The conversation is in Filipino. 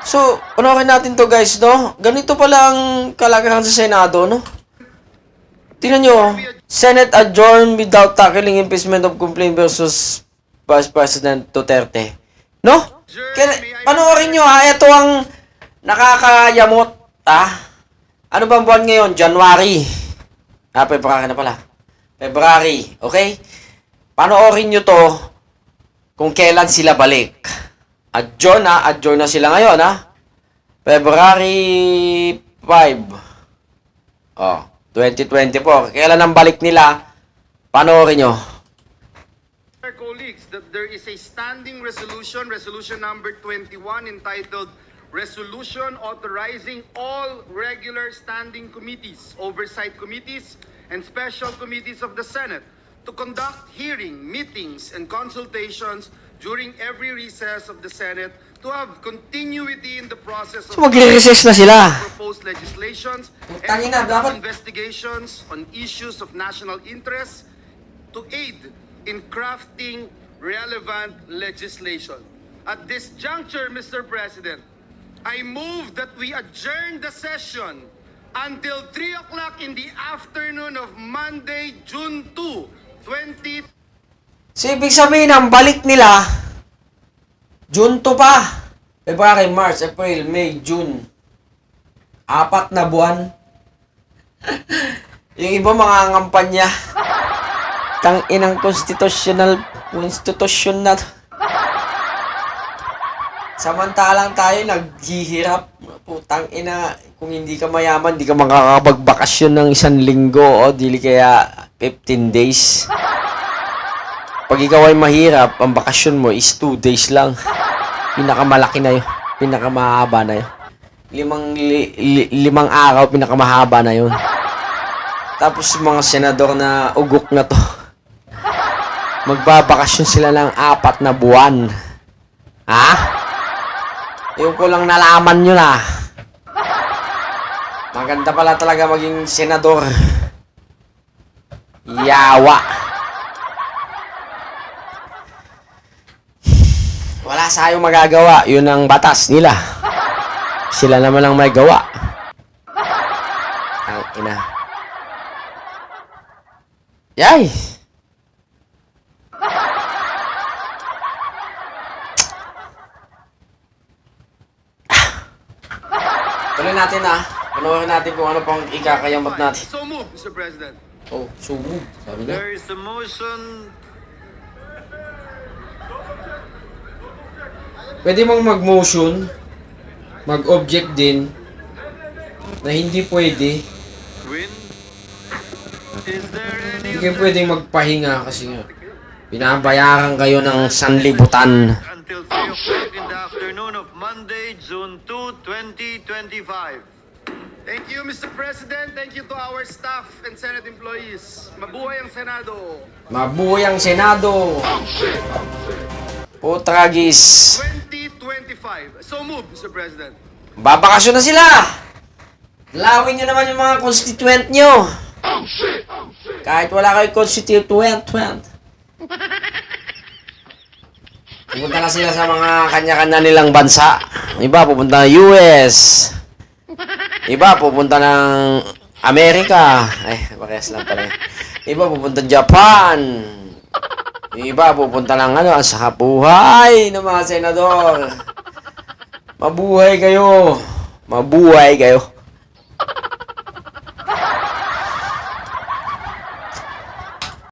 So, panoorin natin to guys, no? Ganito pala ang kalagayan sa Senado, no? Tingnan nyo, Senate adjourned without tackling impeachment of complaint versus Vice President Duterte. No? Panoorin nyo ha, ito ang nakakayamot, ha? Ano bang buwan ngayon? January. February na pala. February, okay? Panoorin nyo to kung kailan sila balik. Adjourn na sila ngayon, ha? February 5. 2024. Kailan ang balik nila? Panoorin nyo. Colleagues, that there is a standing resolution number 21, entitled Resolution Authorizing All Regular Standing Committees, Oversight Committees, and Special Committees of the Senate to conduct hearing, meetings, and consultations during every recess of the Senate to have continuity in the process of So, magre-recess na sila. proposed legislations Tangin na, and dapat investigations on issues of national interest to aid in crafting relevant legislation. At this juncture, Mr. President, I move that we adjourn the session until 3 o'clock in the afternoon of Monday, June 2, 20... So, ibig sabihin, ang balik nila, June 2 pa. February, March, April, May, June. 4 na buwan. Yung iba mga ngampanya. Tang inang constitutional. Samantalang tayo naghihirap. Putang ina, kung hindi ka mayaman, di ka makakapagbakasyon ng 1 linggo o dili kaya 15 days. Pag ikaw ay mahirap, ang bakasyon mo is 2 days lang. Pinakamalaki na yun. Pinakamahaba na yun. 5 araw, pinakamahaba na yun. Tapos mga senador na ugok na to, magbabakasyon sila ng 4 na buwan. Ha? Yung ko lang nalaman nyo na. Maganda pala talaga maging senador. Yawa. Wala sayong magagawa. Yun ang batas nila. Sila naman ang may gawa. Ang ina. Yay! Tuloy natin Panoorin natin kung ano pang ikakayamot natin. So move, Mr. President. Oh, sumog. Sabi niya. There is a motion. Pwede mong mag-motion, mag-object din, na hindi pwede. Quinn, is there any... Hindi kayo pwedeng magpahinga kasi nga, binabayaran kayo ng sanlibutan. Until 3 o'clock in the afternoon of Monday, June 2, 2025. Thank you, Mr. President. Thank you to our staff and Senate employees. Mabuhay ang Senado. Mabuhay ang Senado! Putragis! 2025. So move, Mr. President. Babakasyon na sila! Lawin nyo naman yung mga constituent nyo! Kahit wala kayo constituent. Pupunta na sila sa mga kanya-kanya nilang bansa. Iba pupunta ng US. Iba pupunta ng Amerika. Ay, parehas lang pala. Iba pupunta ng Japan. Iba pupunta ng sa buhay ng mga senador. Mabuhay kayo. Mabuhay kayo.